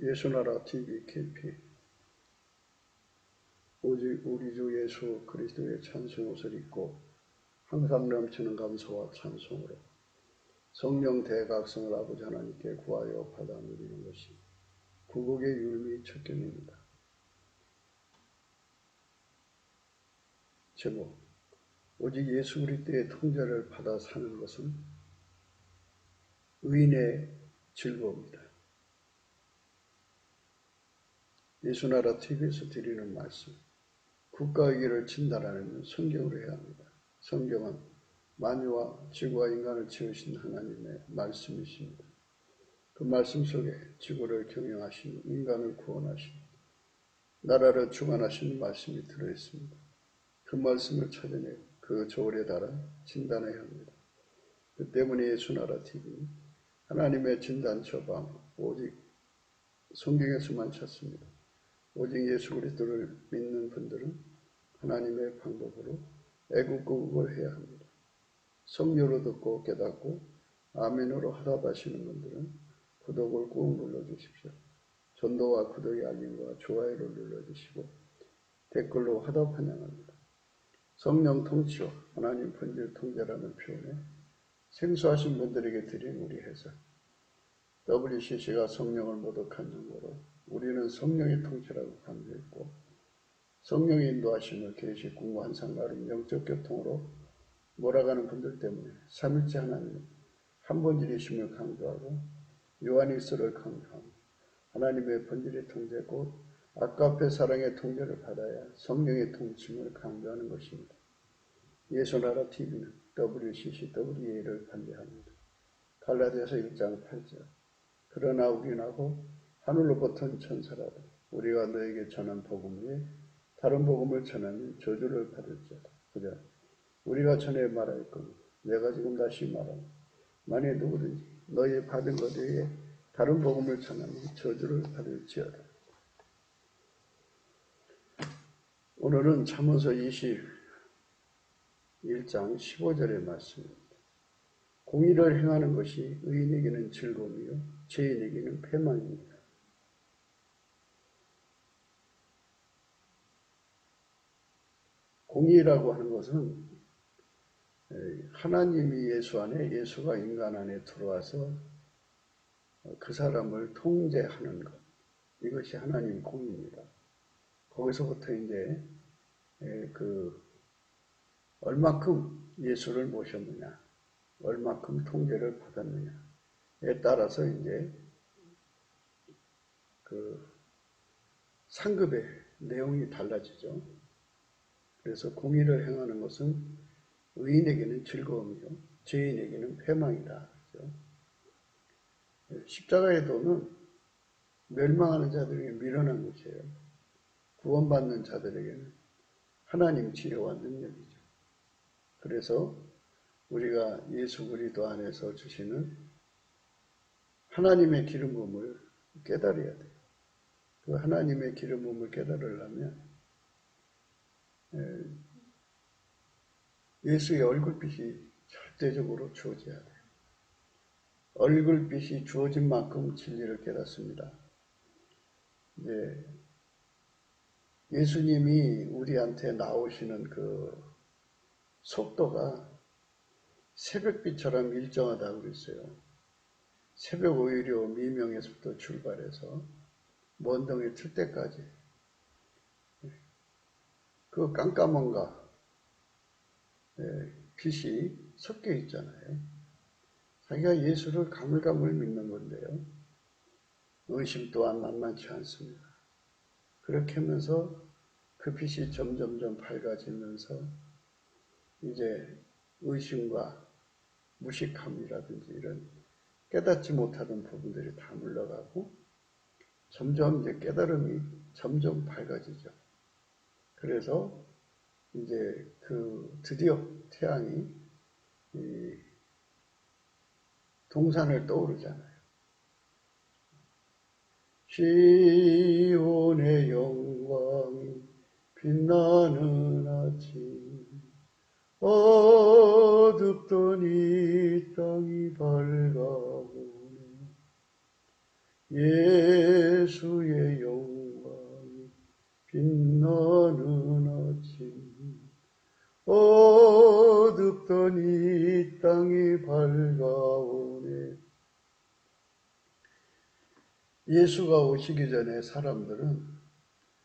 예수나라 TV KP 오직 우리 주 예수 그리스도의 찬송 옷을 입고 항상 넘치는 감사와 찬송으로 성령 대각성을 아버지 하나님께 구하여 받아 누리는 것이 구국의 율미 첫경입니다. 제목 오직 예수 그리스도의 통제를 받아 사는 것은 의인의 즐거움이다. 예수나라 TV에서 드리는 말씀, 국가의기를 진단하려면 성경으로 해야 합니다. 성경은 만유와 지구와 인간을 지으신 하나님의 말씀이십니다. 그 말씀 속에 지구를 경영하시는, 인간을 구원하시는, 나라를 주관하시는 말씀이 들어있습니다. 그 말씀을 찾아내 그 조언에 따라 진단해야 합니다. 그 때문에 예수나라 TV는 하나님의 진단 처방 오직 성경에서만 찾습니다. 오직 예수 그리스도를 믿는 분들은 하나님의 방법으로 애국구국을 해야 합니다. 성료로 듣고 깨닫고 아멘으로 하답하시는 분들은 구독을 꾹 눌러주십시오. 전도와 구독의 알림과 좋아요를 눌러주시고 댓글로 하답 환영합니다. 성령 통치와 하나님 본질 통제라는 표현에 생소하신 분들에게 드린 우리 해석. WCC가 성령을 모독한 용어로 우리는 성령의 통치라고 강조했고 성령의 인도하심을 계시궁 환상가름 영적 교통으로 몰아가는 분들 때문에 삼일째 하나님 한 본질이심을 강조하고 요한일서를 강조하고 하나님의 본질의 통제 곧 아까페 사랑의 통제를 받아야 성령의 통칭을 강조하는 것입니다. 예수나라 TV는 WCC, WA를 반대합니다. 갈라디아서 1장 8절 그러나 우리나고 하늘로부터 천사라도 우리가 너에게 전한 복음 외에 다른 복음을 전하면 저주를 받을지어다. 그저 우리가 전에 말하였거늘 내가 지금 다시 말하노 만일 누구든지 너희 받은 것 외에 다른 복음을 전하면 저주를 받을지어다. 오늘은 잠언서 21장 15절의 말씀입니다. 공의를 행하는 것이 의인에게는 즐거움이요 죄인에게는 패망입니다. 공의라고 하는 것은 하나님이 예수 안에 예수가 인간 안에 들어와서 그 사람을 통제하는 것. 이것이 하나님 공의입니다. 거기서부터 이제 얼마큼 예수를 모셨느냐, 얼마큼 통제를 받았느냐에 따라서 이제 상급의 내용이 달라지죠. 그래서 공의를 행하는 것은 의인에게는 즐거움이요 죄인에게는 패망이다. 그렇죠? 십자가의 도는 멸망하는 자들에게 미련한 것이에요. 구원받는 자들에게는 하나님 지혜와 능력이죠. 그래서 우리가 예수 그리스도 안에서 주시는 하나님의 기름 부음을 깨달아야 돼요. 그 하나님의 기름 부음을 깨달으려면 예수의 얼굴빛이 절대적으로 주어져야 돼요. 얼굴빛이 주어진 만큼 진리를 깨닫습니다. 예수님이 우리한테 나오시는 그 속도가 새벽빛처럼 일정하다고 그랬어요. 새벽 오히려 미명에서부터 출발해서 먼 덩이 틀 때까지 그 깜깜함과 빛이 섞여 있잖아요. 자기가 예수를 가물가물 믿는 건데요. 의심 또한 만만치 않습니다. 그렇게 하면서 그 빛이 점점점 밝아지면서 이제 의심과 무식함이라든지 이런 깨닫지 못하던 부분들이 다 물러가고 점점 이제 깨달음이 점점 밝아지죠. 그래서 이제 드디어 태양이 이 동산을 떠오르잖아요. 시온의 영광이 빛나는 아침 어둡던 이 땅이 밝아오네 빛나는 아침 어둡던 이 땅이 밝아오네. 예수가 오시기 전에 사람들은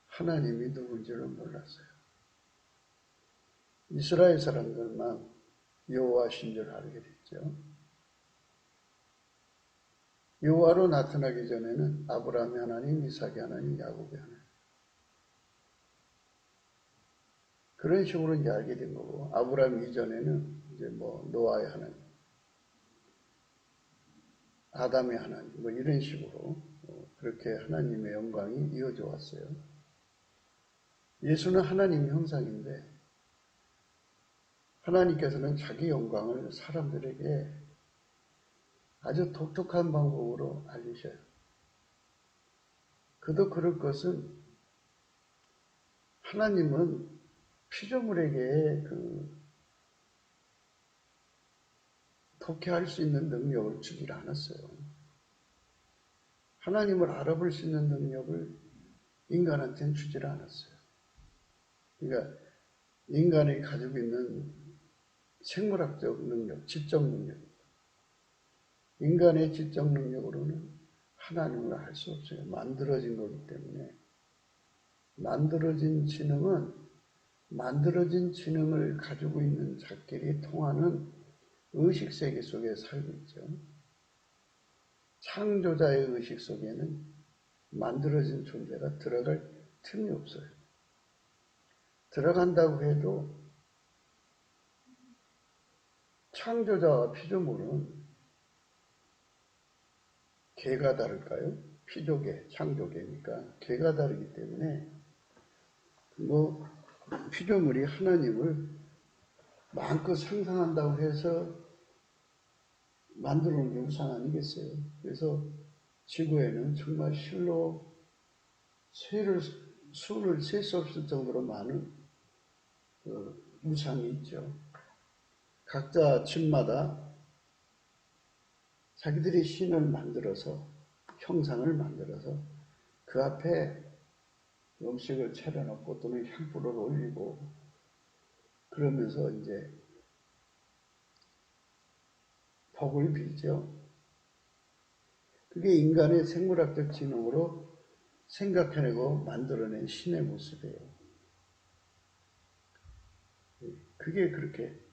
하나님이 누군지를 몰랐어요. 이스라엘 사람들만 여호와신 줄 알게 됐죠. 여호와로 나타나기 전에는 아브라함의 하나님, 이삭의 하나님, 야곱의 하나님. 그런 식으로 이제 알게 된 거고, 아브라함 이전에는 이제 노아의 하나님, 아담의 하나님, 이런 식으로 그렇게 하나님의 영광이 이어져 왔어요. 예수는 하나님의 형상인데, 하나님께서는 자기 영광을 사람들에게 아주 독특한 방법으로 알리셔요. 그도 그럴 것은 하나님은 피조물에게 독해할 수 있는 능력을 주질 않았어요. 하나님을 알아볼 수 있는 능력을 인간한테는 주질 않았어요. 그러니까 인간이 가지고 있는 생물학적 능력, 지적 능력, 인간의 지적 능력으로는 하나님을 알 수 없어요. 만들어진 거기 때문에. 만들어진 지능은 만들어진 지능을 가지고 있는 자끼리 통하는 의식세계 속에 살고 있죠. 창조자의 의식 속에는 만들어진 존재가 들어갈 틈이 없어요. 들어간다고 해도 창조자와 피조물은 개가 다를까요? 피조개, 창조개니까 개가 다르기 때문에 피조물이 하나님을 마음껏 상상한다고 해서 만들어 놓은 게 우상 아니겠어요? 그래서 지구에는 정말 실로 수를 셀 수 없을 정도로 많은 우상이 있죠. 각자 집마다 자기들이 신을 만들어서, 형상을 만들어서 그 앞에 음식을 차려놓고 또는 향불을 올리고 그러면서 이제 복을 빌죠. 그게 인간의 생물학적 지능으로 생각해내고 만들어낸 신의 모습이에요. 그게 그렇게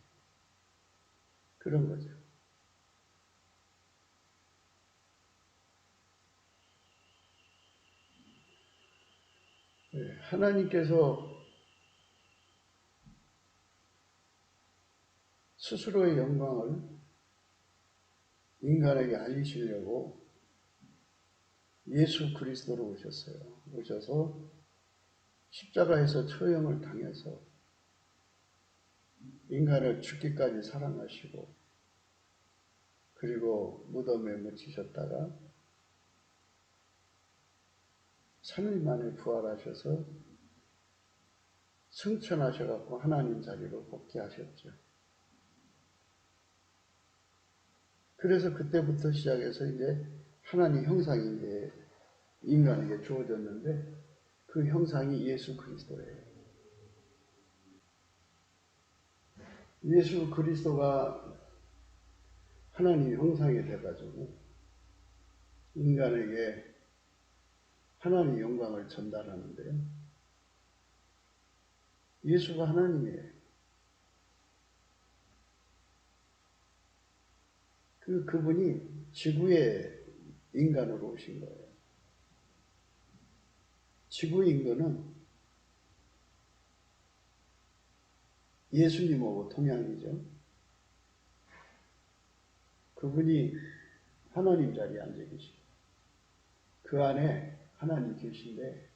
그런 거죠. 하나님께서 스스로의 영광을 인간에게 알리시려고 예수 그리스도로 오셨어요. 오셔서 십자가에서 처형을 당해서 인간을 죽기까지 사랑하시고 그리고 무덤에 묻히셨다가 3일 만에 부활하셔서 승천하셔갖고 하나님 자리로 복귀하셨죠. 그래서 그때부터 시작해서 이제 하나님 형상이 이제 인간에게 주어졌는데 그 형상이 예수 그리스도예요. 예수 그리스도가 하나님 형상이 돼가지고 인간에게 하나님의 영광을 전달하는데요. 예수가 하나님이에요. 그분이 지구에 인간으로 오신 거예요. 지구의 인간은 예수님하고 동양이죠. 그분이 하나님 자리에 앉아 계시고 그 안에 하나님 계신데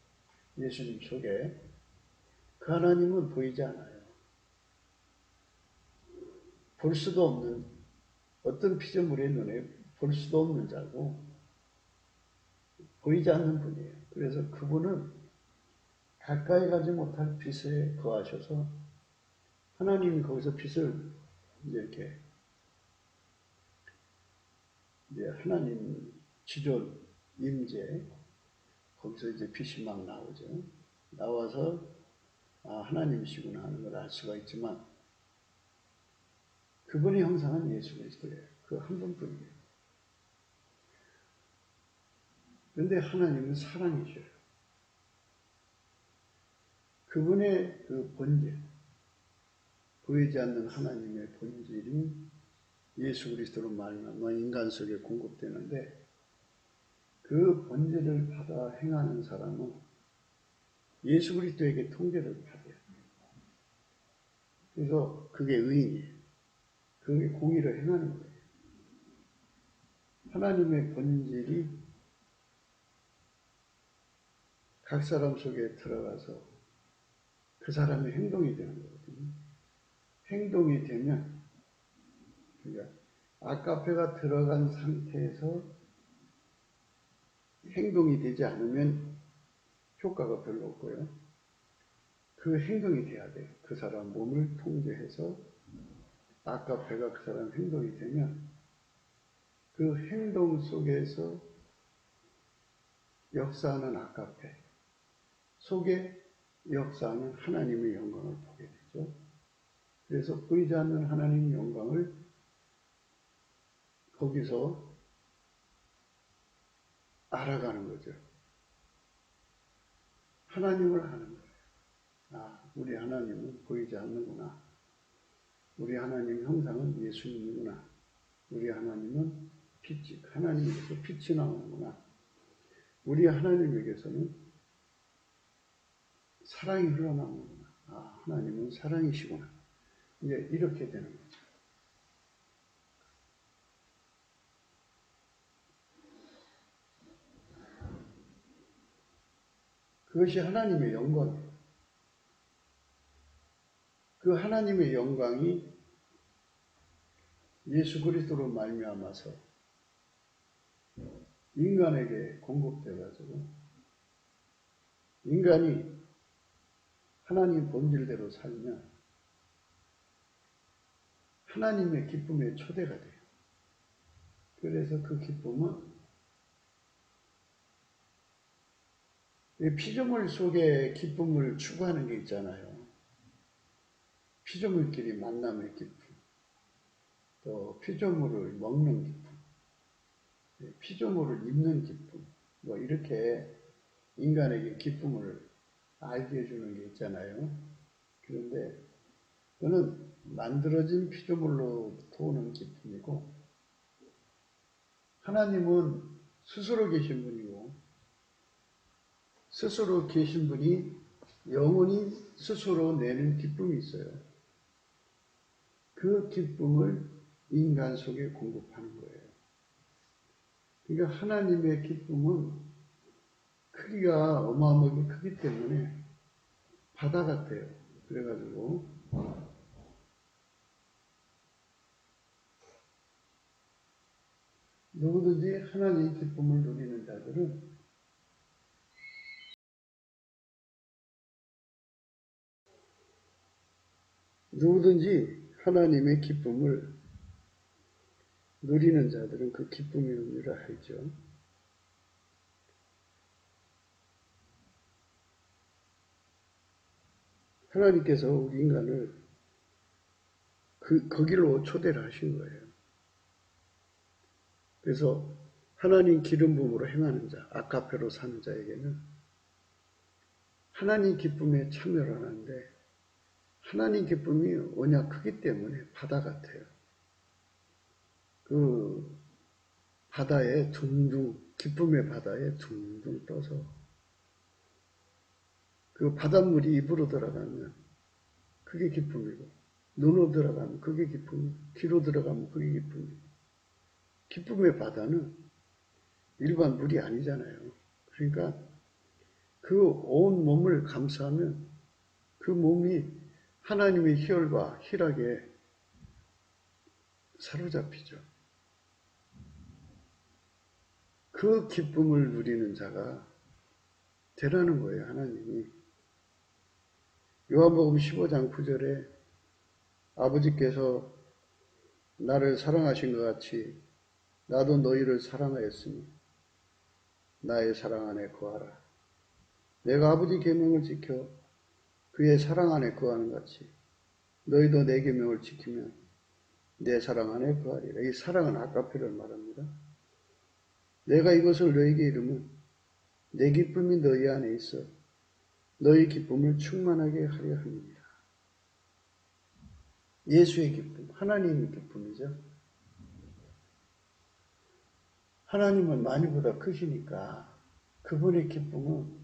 예수님 속에 그 하나님은 보이지 않아요. 볼 수도 없는 어떤 피조물의 눈에 볼 수도 없는 자고 보이지 않는 분이에요. 그래서 그분은 가까이 가지 못할 빛에 거하셔서 하나님이 거기서 빛을 이렇게 이제 하나님 지존 임재 거기서 이제 빛이 막 나오죠. 나와서 하나님이시구나 하는 걸 알 수가 있지만 그분의 형상은 예수 그리스도예요. 그 한 분뿐이에요. 그런데 하나님은 사랑이셔요. 그분의 그 본질, 보이지 않는 하나님의 본질이 예수 그리스도로 말미암아 인간 속에 공급되는데 그 본질을 받아 행하는 사람은 예수 그리스도에게 통제를 받아요. 그래서 그게 의인이에요. 그게 공의를 행하는 거예요. 하나님의 본질이 각 사람 속에 들어가서 그 사람의 행동이 되는 거거든요. 행동이 되면, 그러니까 아카페가 들어간 상태에서 행동이 되지 않으면 효과가 별로 없고요. 그 행동이 돼야 돼요. 그 사람 몸을 통제해서 아카페가 그 사람 행동이 되면 그 행동 속에서 역사하는 아카페 속에 역사하는 하나님의 영광을 보게 되죠. 그래서 보이지 않는 하나님의 영광을 거기서 알아가는 거죠. 하나님을 아는 거예요. 우리 하나님은 보이지 않는구나. 우리 하나님 형상은 예수님이구나. 우리 하나님은 빛이, 하나님에게서 빛이 나오는구나. 우리 하나님에게서는 사랑이 흘러나오는구나. 하나님은 사랑이시구나. 이제 이렇게 되는 거죠. 그것이 하나님의 영광이에요. 그 하나님의 영광이 예수 그리스도로 말미암아서 인간에게 공급돼가지고 인간이 하나님 본질대로 살면 하나님의 기쁨의 초대가 돼요. 그래서 그 기쁨은 피조물 속에 기쁨을 추구하는 게 있잖아요. 피조물끼리 만남의 기쁨, 또 피조물을 먹는 기쁨, 피조물을 입는 기쁨, 뭐 이렇게 인간에게 기쁨을 알게 해주는 게 있잖아요. 그런데 그거는 만들어진 피조물로부터 오는 기쁨이고 하나님은 스스로 계신 분이고 스스로 계신 분이 영원히 스스로 내는 기쁨이 있어요. 그 기쁨을 인간 속에 공급하는 거예요. 그러니까 하나님의 기쁨은 크기가 어마어마하게 크기 때문에 바다 같아요. 그래가지고 누구든지 하나님의 기쁨을 누리는 자들은 누구든지 하나님의 기쁨을 누리는 자들은 그 기쁨의 의미를 알죠. 하나님께서 우리 인간을 거기로 초대를 하신 거예요. 그래서 하나님 기름 부음으로 행하는 자, 아카페로 사는 자에게는 하나님 기쁨에 참여를 하는데 하나님 기쁨이 워낙 크기 때문에 바다 같아요. 그 바다에 기쁨의 바다에 둥둥 떠서 그 바닷물이 입으로 들어가면 그게 기쁨이고 눈으로 들어가면 그게 기쁨이고 귀로 들어가면 그게 기쁨이고 기쁨의 바다는 일반 물이 아니잖아요. 그러니까 그 온 몸을 감싸면 그 몸이 하나님의 희열과 희락에 사로잡히죠. 그 기쁨을 누리는 자가 되라는 거예요, 하나님이. 요한복음 15장 9절에 아버지께서 나를 사랑하신 것 같이 나도 너희를 사랑하였으니 나의 사랑 안에 거하라. 내가 아버지 계명을 지켜 그의 사랑 안에 거하는 같이 너희도 내 계명을 지키면 내 사랑 안에 거하리라. 이 사랑은 아가페를 말합니다. 내가 이것을 너희에게 이르면 내 기쁨이 너희 안에 있어 너희 기쁨을 충만하게 하려 합니다. 예수의 기쁨, 하나님의 기쁨이죠. 하나님은 많이보다 크시니까 그분의 기쁨은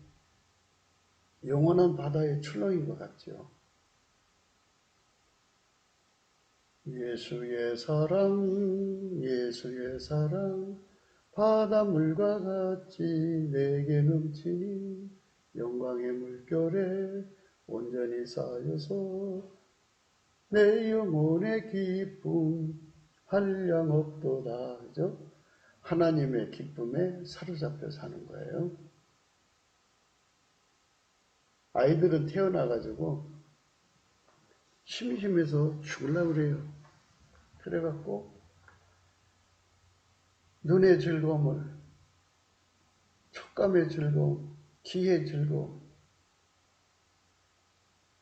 영원한 바다의 출렁인 것 같죠. 예수의 사랑, 예수의 사랑, 바닷물과 같이 내게 넘치니 영광의 물결에 온전히 쌓여서 내 영혼의 기쁨 한량 없도다. 그죠? 하나님의 기쁨에 사로잡혀 사는 거예요. 아이들은 태어나가지고 심심해서 죽으려고 그래요. 그래갖고 눈의 즐거움을, 촉감의 즐거움, 귀의 즐거움,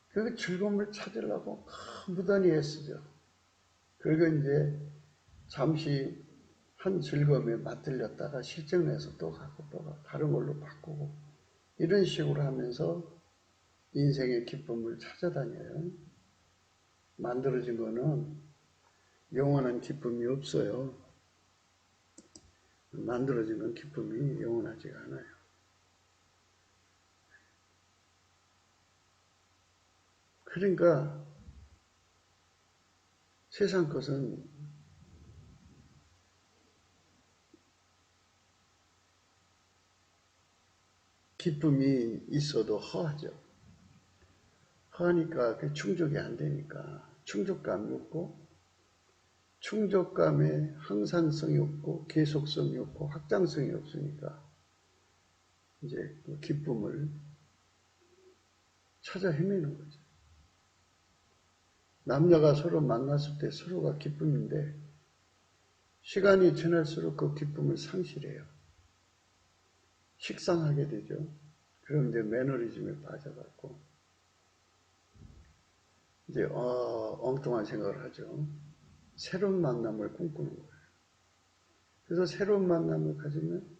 그 즐거움을 찾으려고 무단히 애쓰죠. 그리고 이제 잠시 한 즐거움에 맞들렸다가 실증내서 또 가고 또 가고 다른 걸로 바꾸고 이런 식으로 하면서 인생의 기쁨을 찾아다녀요. 만들어진 거는 영원한 기쁨이 없어요. 만들어진 건 기쁨이 영원하지가 않아요. 그러니까 세상 것은 기쁨이 있어도 허하죠. 허하니까 그 충족이 안 되니까 충족감이 없고 충족감에 항상성이 없고 계속성이 없고 확장성이 없으니까 이제 그 기쁨을 찾아 헤매는 거죠. 남녀가 서로 만났을 때 서로가 기쁨인데 시간이 지날수록 그 기쁨을 상실해요. 식상하게 되죠. 그럼 이제 매너리즘에 빠져갖고 이제 엉뚱한 생각을 하죠. 새로운 만남을 꿈꾸는 거예요. 그래서 새로운 만남을 가지면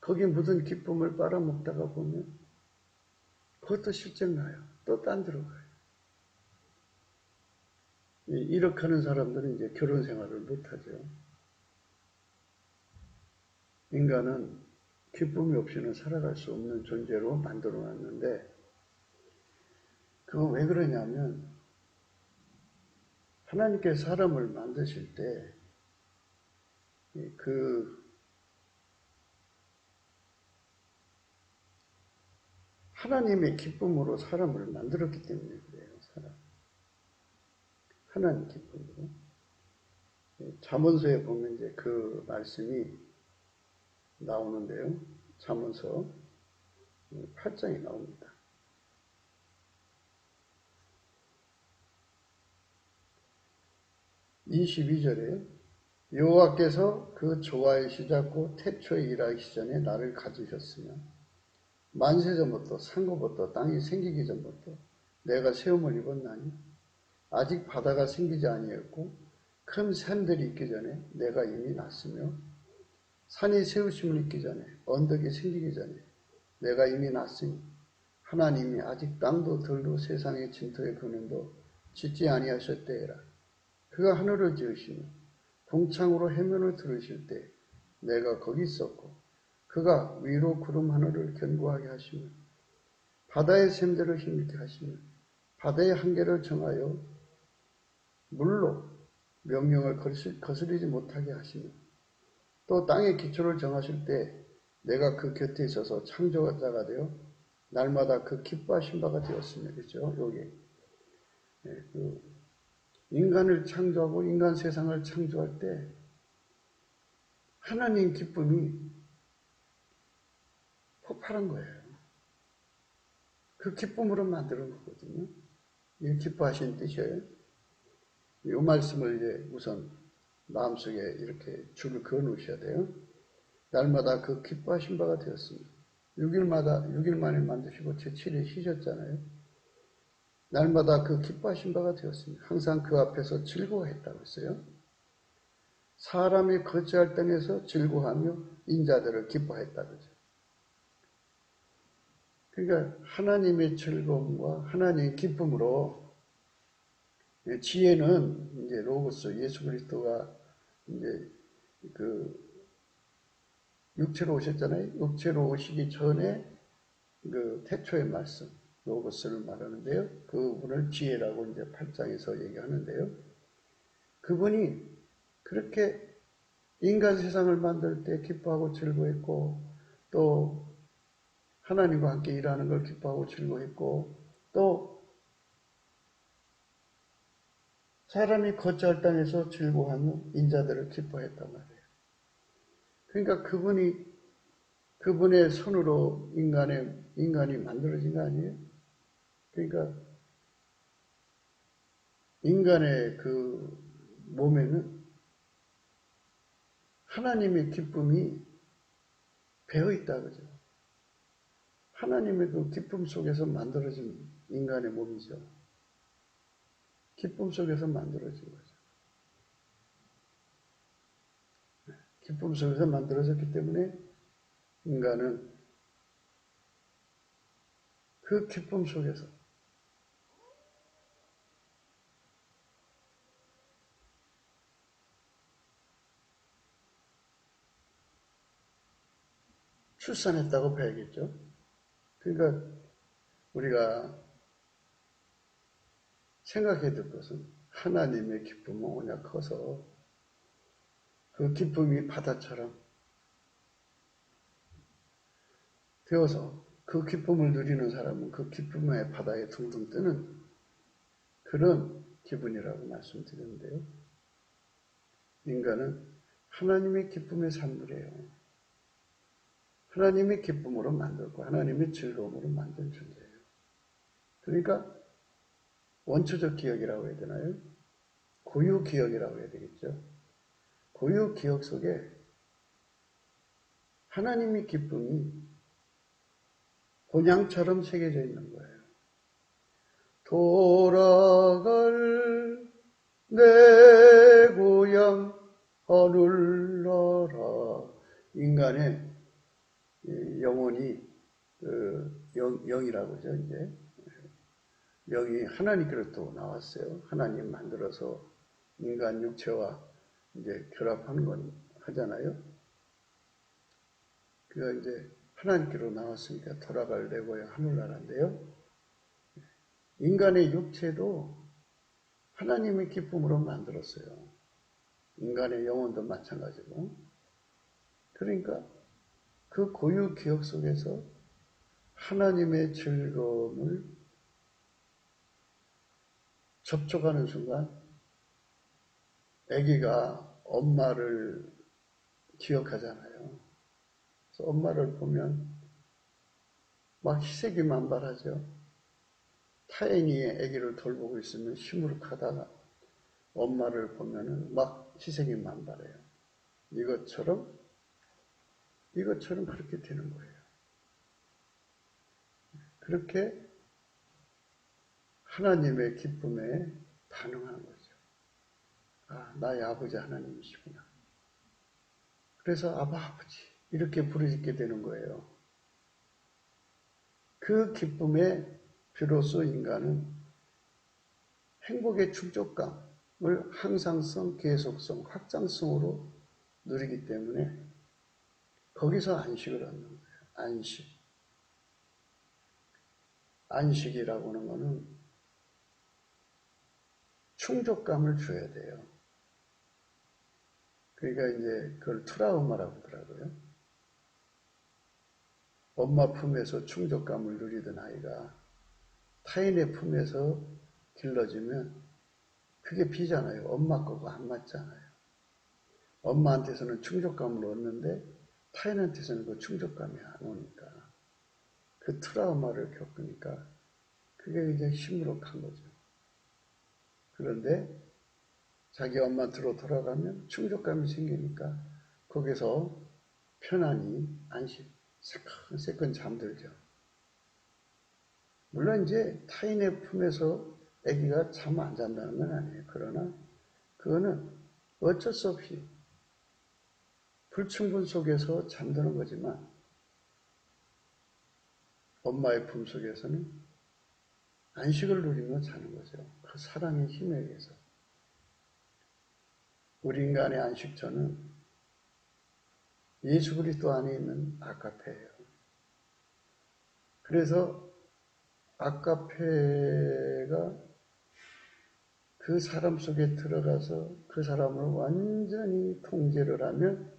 거기 묻은 기쁨을 빨아먹다가 보면 그것도 실증 나요. 또 딴 데로 가요. 이렇게 하는 사람들은 이제 결혼 생활을 못하죠. 인간은 기쁨이 없이는 살아갈 수 없는 존재로 만들어 놨는데 그건 왜 그러냐면 하나님께서 사람을 만드실 때 그 하나님의 기쁨으로 사람을 만들었기 때문에 그래요. 하나님 기쁨으로. 잠언서에 보면 이제 그 말씀이 나오는데요. 잠언서 8장이 나옵니다. 22절에 여호와께서 그 조화의 시작고 태초에 일하기 전에 나를 가지셨으며 만세 전부터 상고부터 땅이 생기기 전부터 내가 세움을 입었나니 아직 바다가 생기지 아니했고 큰 산들이 있기 전에 내가 이미 났으며 산이 세우심을 입기 전에 언덕이 생기기 전에 내가 이미 났으니 하나님이 아직 땅도 들도 세상의 진토의 근원도 짓지 아니하셨대라. 그가 하늘을 지으시며 궁창으로 해면을 들으실 때 내가 거기 있었고 그가 위로 구름 하늘을 견고하게 하시며 바다의 샘들을 힘있게 하시며 바다의 한계를 정하여 물로 명령을 거스르지 못하게 하시며 또 땅의 기초를 정하실 때 내가 그 곁에 있어서 창조자가 되어 날마다 그 기뻐하신 바가 되었으며 그렇죠? 여기 그 인간을 창조하고 인간 세상을 창조할 때 하나님 기쁨이 폭발한 거예요. 그 기쁨으로 만드는 거거든요. 이 기뻐하신 뜻이에요. 이 말씀을 이제 우선 마음속에 이렇게 줄을 그어 놓으셔야 돼요. 날마다 그 기뻐하신 바가 되었습니다. 6일 만에 만드시고 제7일 쉬셨잖아요. 날마다 그 기뻐하신 바가 되었습니다. 항상 그 앞에서 즐거워했다고 했어요. 사람이 거처할 땅에서 즐거워하며 인자들을 기뻐했다 그러죠. 그러니까 하나님의 즐거움과 하나님의 기쁨으로 지혜는 이제 로고스 예수 그리스도가 이제 그 육체로 오셨잖아요. 육체로 오시기 전에 그 태초의 말씀 로고스를 말하는데요. 그분을 지혜라고 이제 8장에서 얘기하는데요. 그분이 그렇게 인간 세상을 만들 때 기뻐하고 즐거워했고 또 하나님과 함께 일하는 걸 기뻐하고 즐거워했고 또 사람이 거처할 땅에서 즐거워하며 인자들을 기뻐했단 말이에요. 그러니까 그분의 손으로 인간이 만들어진 거 아니에요? 그러니까 인간의 그 몸에는 하나님의 기쁨이 배어 있다 그죠? 하나님의 그 기쁨 속에서 만들어진 인간의 몸이죠. 기쁨 속에서 만들어진 거죠. 기쁨 속에서 만들어졌기 때문에 인간은 그 기쁨 속에서 출산했다고 봐야겠죠. 그러니까 우리가 생각해야 될 것은 하나님의 기쁨은 오냐 커서 그 기쁨이 바다처럼 되어서 그 기쁨을 누리는 사람은 그 기쁨의 바다에 둥둥 뜨는 그런 기분이라고 말씀드리는데요. 인간은 하나님의 기쁨의 산물이에요. 하나님의 기쁨으로 만들고 하나님의 즐거움으로 만든 존재예요. 그러니까 원초적 기억이라고 해야 되나요? 고유 기억이라고 해야 되겠죠. 고유 기억 속에 하나님의 기쁨이 곤양처럼 새겨져 있는 거예요. 돌아갈 내 고향 하늘나라. 인간의 영혼이 영이라고 하죠. 이제 영이 하나님께로부터 나왔어요. 하나님 만들어서 인간 육체와 이제 결합하는 건 하잖아요. 그가 이제 하나님께로 나왔으니까 돌아갈 내 고향 하늘나라인데요. 인간의 육체도 하나님의 기쁨으로 만들었어요. 인간의 영혼도 마찬가지고. 그러니까 그 고유 기억 속에서 하나님의 즐거움을 접촉하는 순간 아기가 엄마를 기억하잖아요. 그래서 엄마를 보면 막 희색이 만발하죠. 타인이 아기를 돌보고 있으면 시무룩하다가 엄마를 보면은 막 희색이 만발해요. 이것처럼 그렇게 되는 거예요. 그렇게 하나님의 기쁨에 반응하는 거죠. 아, 나의 아버지 하나님이시구나. 그래서 아버지 이렇게 부르짖게 되는 거예요. 그 기쁨에 비로소 인간은 행복의 충족감을 항상성, 계속성, 확장성으로 누리기 때문에 거기서 안식을 얻는 거예요. 안식. 안식이라고 하는 거는 충족감을 줘야 돼요. 그러니까 이제 그걸 트라우마라고 하더라고요. 엄마 품에서 충족감을 누리던 아이가 타인의 품에서 길러지면 그게 비잖아요. 엄마 거가 안 맞잖아요. 엄마한테서는 충족감을 얻는데 타인한테서는 그 충족감이 안 오니까 그 트라우마를 겪으니까 그게 이제 시무룩한 거죠. 그런데 자기 엄마한테로 돌아가면 충족감이 생기니까 거기서 편안히 안식, 새끈새끈 잠들죠. 물론 이제 타인의 품에서 아기가 잠 안 잔다는 건 아니에요. 그러나 그거는 어쩔 수 없이 불충분 속에서 잠드는 거지만 엄마의 품 속에서는 안식을 누리며 자는 거죠. 그 사랑의 힘에 의해서. 우리 인간의 안식처는 예수 그리스도 안에 있는 아가페예요. 그래서 아가페가 그 사람 속에 들어가서 그 사람을 완전히 통제를 하면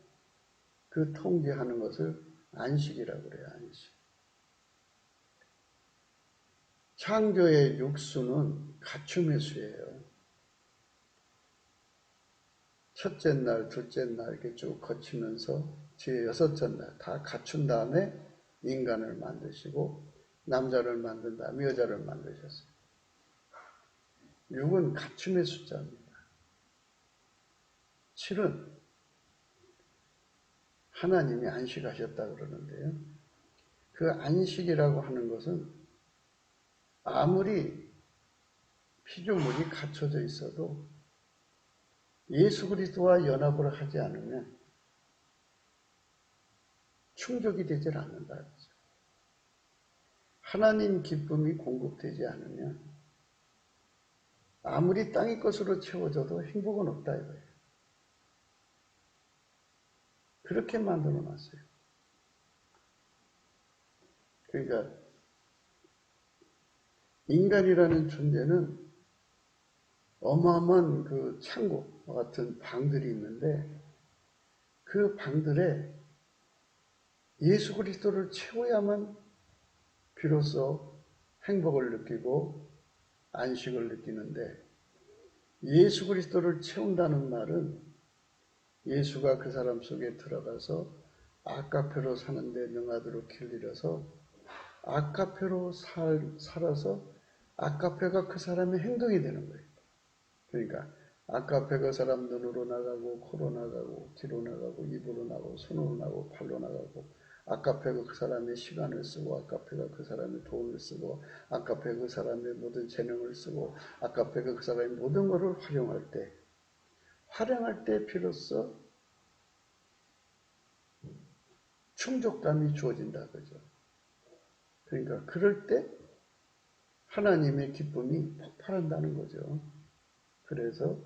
그 통제하는 것을 안식이라고 그래요. 안식. 창조의 육수는 갖춤의 수예요. 첫째 날, 둘째 날 이렇게 쭉 거치면서 제 여섯째 날 다 갖춘 다음에 인간을 만드시고 남자를 만든 다음에 여자를 만드셨어요. 6은 갖춤의 숫자입니다. 7은 하나님이 안식하셨다 그러는데요. 그 안식이라고 하는 것은 아무리 피조물이 갖춰져 있어도 예수 그리스도와 연합을 하지 않으면 충족이 되질 않는다. 하나님 기쁨이 공급되지 않으면 아무리 땅의 것으로 채워져도 행복은 없다 이거예요. 그렇게 만들어 놨어요. 그러니까 인간이라는 존재는 어마어마한 그 창고와 같은 방들이 있는데 그 방들에 예수 그리스도를 채워야만 비로소 행복을 느끼고 안식을 느끼는데 예수 그리스도를 채운다는 말은 예수가 그 사람 속에 들어가서 아가페로 사는데 능하도록 길들여서 아가페로 살아서 아가페가 그 사람의 행동이 되는 거예요. 그러니까 아가페가 사람 눈으로 나가고 코로 나가고 귀로 나가고 입으로 나가고 손으로 나가고 발로 나가고 아가페가 그 사람의 시간을 쓰고 아가페가 그 사람의 돈을 쓰고 아가페가 그 사람의 모든 재능을 쓰고 아가페가 그 사람의 모든 것을 활용할 때 비로소 충족감이 주어진다 그죠. 그러니까 그럴 때 하나님의 기쁨이 폭발한다는 거죠. 그래서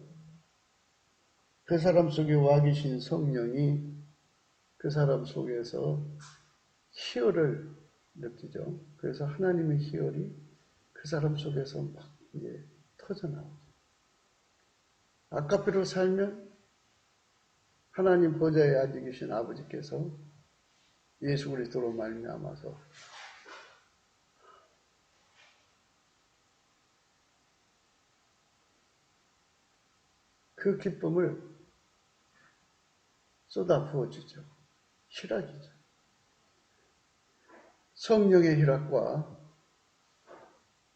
그 사람 속에 와 계신 성령이 그 사람 속에서 희열을 느끼죠. 그래서 하나님의 희열이 그 사람 속에서 막 이제 터져나오죠. 아가페로 살면 하나님 보좌에 앉아 계신 아버지께서 예수 그리스도로 말미암아서 그 기쁨을 쏟아 부어주죠. 희락이죠. 성령의 희락과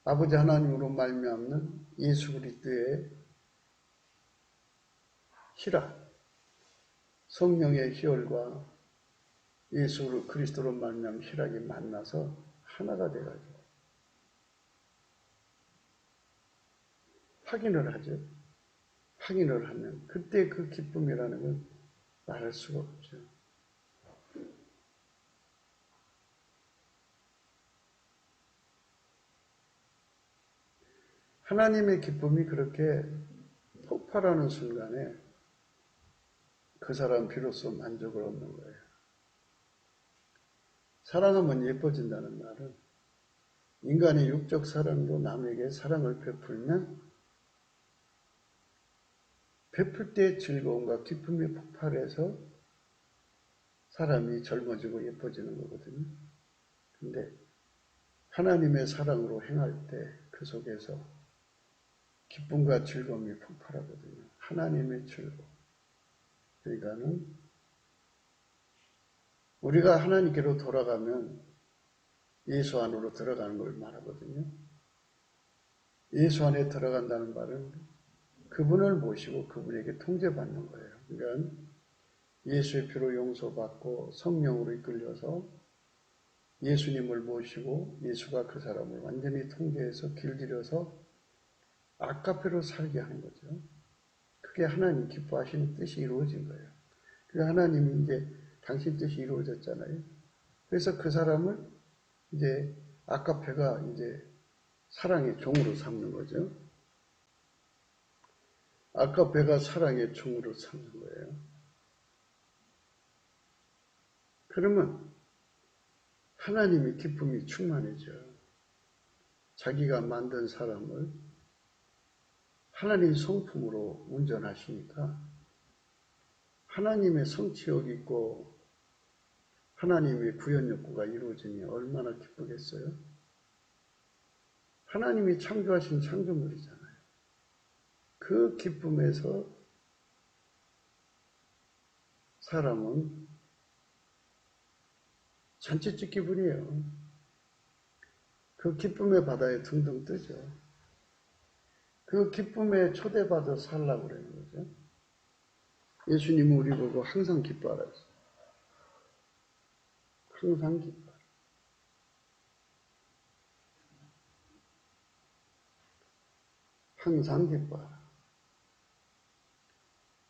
아버지 하나님으로 말미암는 예수 그리스도의 희락, 성령의 희열과 예수 그리스도로 말미암은 희락이 만나서 하나가 돼가지고 확인을 하죠. 확인을 하면 그때 그 기쁨이라는 건 말할 수가 없죠. 하나님의 기쁨이 그렇게 폭발하는 순간에 그 사람 비로소 만족을 얻는 거예요. 사랑하면 예뻐진다는 말은 인간의 육적 사랑도 남에게 사랑을 베풀면 베풀 때의 즐거움과 기쁨이 폭발해서 사람이 젊어지고 예뻐지는 거거든요. 근데 하나님의 사랑으로 행할 때 그 속에서 기쁨과 즐거움이 폭발하거든요. 하나님의 즐거움. 그러니까는 우리가 하나님께로 돌아가면 예수 안으로 들어가는 걸 말하거든요. 예수 안에 들어간다는 말은 그분을 모시고 그분에게 통제받는 거예요. 그러니까 예수의 피로 용서받고 성령으로 이끌려서 예수님을 모시고 예수가 그 사람을 완전히 통제해서 길들여서 아카페로 살게 하는 거죠. 그게 하나님 기뻐하시는 뜻이 이루어진 거예요. 그 하나님이 이제 당신 뜻이 이루어졌잖아요. 그래서 그 사람을 이제 아카페가 이제 사랑의 종으로 삼는 거죠. 아카페가 사랑의 종으로 삼는 거예요. 그러면 하나님의 기쁨이 충만해져. 자기가 만든 사람을 하나님 성품으로 운전하시니까 하나님의 성취욕 있고 하나님의 구현 욕구가 이루어지니 얼마나 기쁘겠어요? 하나님이 창조하신 창조물이잖아요. 그 기쁨에서 사람은 잔치집 기분이에요. 그 기쁨의 바다에 둥둥 뜨죠. 그 기쁨에 초대받아 살라고 그러는 거죠. 예수님은 우리 보고 항상 기뻐하라 했어요. 항상 기뻐하라. 항상 기뻐하라.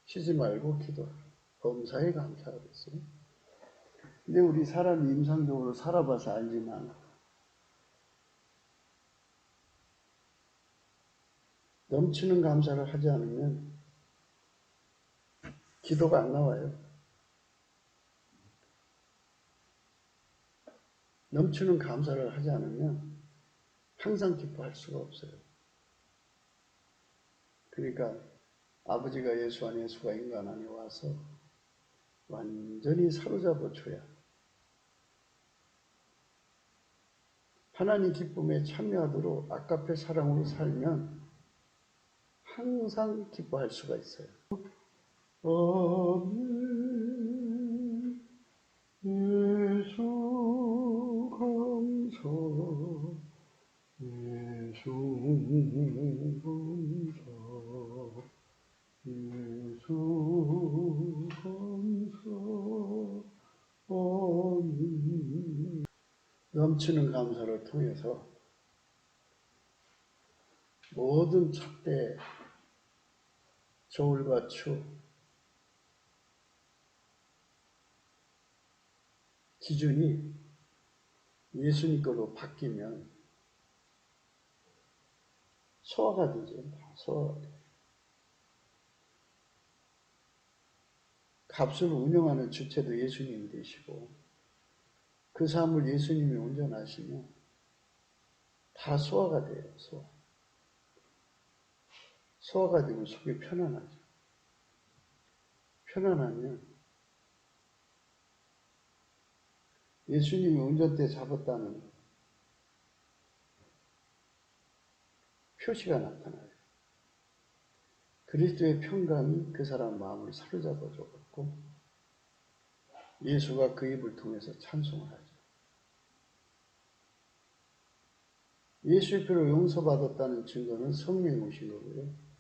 쉬지 말고 기도하라. 범사에 감사하라 했어요. 근데 우리 사람이 임상적으로 살아봐서 알지만 넘치는 감사를 하지 않으면 기도가 안 나와요. 넘치는 감사를 하지 않으면 항상 기뻐할 수가 없어요. 그러니까 아버지가 예수 안에 예수가 인간 안에 와서 완전히 사로잡아 줘야 하나님 기쁨에 참여하도록 아까페 사랑으로 살면 항상 기뻐할 수가 있어요. 아멘. 예수 감사. 예수 감사. 예수 감사. 아멘. 넘치는 감사를 통해서 모든 척대 저울과 추 기준이 예수님 걸로 바뀌면 소화가 되죠. 소화가 돼요. 값을 운영하는 주체도 예수님이 되시고 그 삶을 예수님이 운전하시면 다 소화가 돼요. 소화가 되면 속이 편안하죠. 편안하면 예수님이 운전대 잡았다는 표시가 나타나요. 그리스도의 평강이 그 사람 마음을 사로잡아 줘갖고 예수가 그 입을 통해서 찬송을 하죠. 예수의 피로 용서받았다는 증거는 성령이 오신 거고요.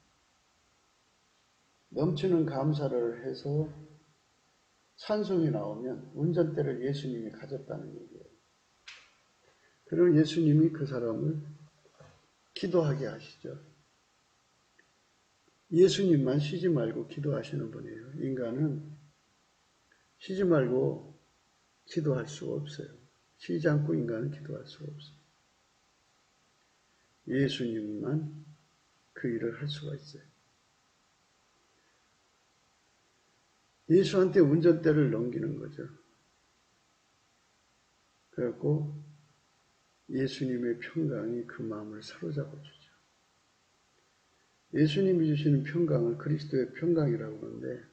넘치는 감사를 해서 찬송이 나오면 운전대를 예수님이 가졌다는 얘기예요. 그리고 예수님이 그 사람을 기도하게 하시죠. 예수님만 쉬지 말고 기도하시는 분이에요. 인간은 쉬지 말고 기도할 수가 없어요. 쉬지 않고 인간은 기도할 수가 없어요. 예수님만 그 일을 할 수가 있어요. 예수한테 운전대를 넘기는 거죠. 그래갖고 예수님의 평강이 그 마음을 사로잡아 주죠. 예수님이 주시는 평강을 그리스도의 평강이라고 하는데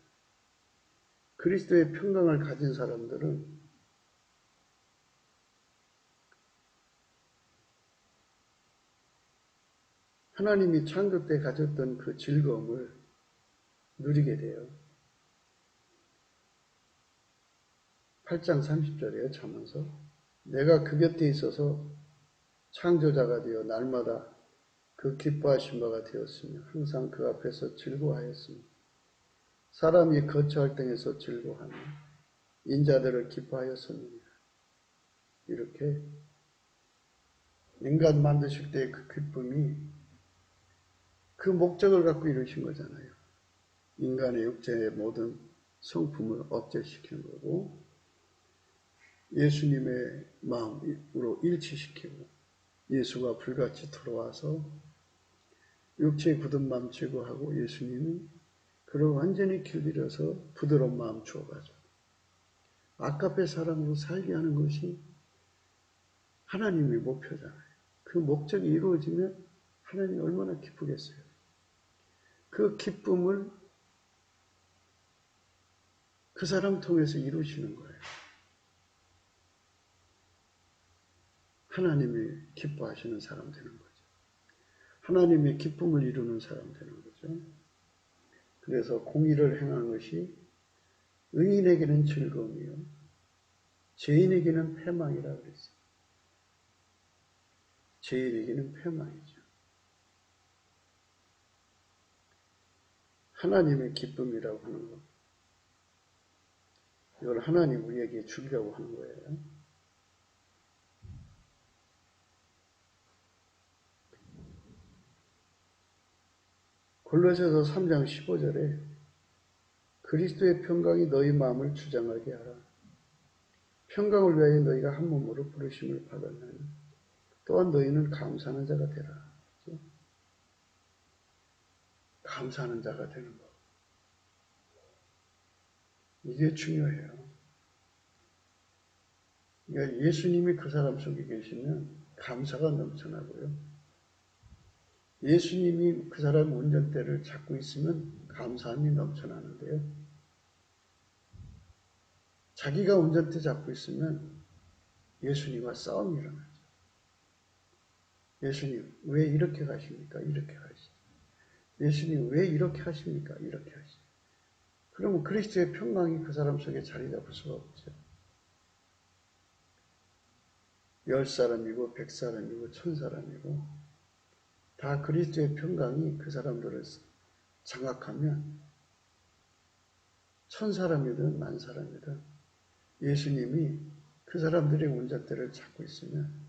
그리스도의 평강을 가진 사람들은 하나님이 창조 때 가졌던 그 즐거움을 누리게 돼요. 8장 30절이에요. 잠언서. 내가 그 곁에 있어서 창조자가 되어 날마다 그 기뻐하신 바가 되었으며 항상 그 앞에서 즐거워하였으며 사람이 거처할 땅에서 즐거워하며 인자들을 기뻐하였습니다. 이렇게 인간 만드실 때의 그 기쁨이 그 목적을 갖고 이루신 거잖아요. 인간의 육체의 모든 성품을 억제시키는 거고 예수님의 마음으로 일치시키고 예수가 불같이 돌아와서 육체의 굳은 마음 제거하고 예수님이 그를 완전히 길들여서 부드러운 마음 주어가지고 아까페 사람으로 살게 하는 것이 하나님의 목표잖아요. 그 목적이 이루어지면 하나님이 얼마나 기쁘겠어요. 그 기쁨을 그 사람 통해서 이루시는 거예요. 하나님이 기뻐하시는 사람 되는 거죠. 하나님의 기쁨을 이루는 사람 되는 거죠. 그래서 공의를 행한 것이 의인에게는 즐거움이요 죄인에게는 패망이라 그랬어요. 죄인에게는 패망이죠. 하나님의 기쁨이라고 하는 것. 이걸 하나님 우리에게 주려고 하는 거예요. 골로새서 3장 15절에 그리스도의 평강이 너희 마음을 주장하게 하라. 평강을 위하여 너희가 한 몸으로 부르심을 받았나니 또한 너희는 감사하는 자가 되라. 감사하는 자가 되는 것. 이게 중요해요. 그러니까 예수님이 그 사람 속에 계시면 감사가 넘쳐나고요. 예수님이 그 사람 운전대를 잡고 있으면 감사함이 넘쳐나는데요. 자기가 운전대 잡고 있으면 예수님과 싸움이 일어나죠. 예수님 왜 이렇게 가십니까? 이렇게 가시죠. 예수님 왜 이렇게 하십니까? 이렇게 하시죠. 그러면 그리스도의 평강이 그 사람 속에 자리 잡을 수가 없죠. 10사람이고 100사람이고 1000사람이고 다 그리스도의 평강이 그 사람들을 장악하면 1000사람이든 10,000사람이든 예수님이 그 사람들의 운전대를 잡고 있으면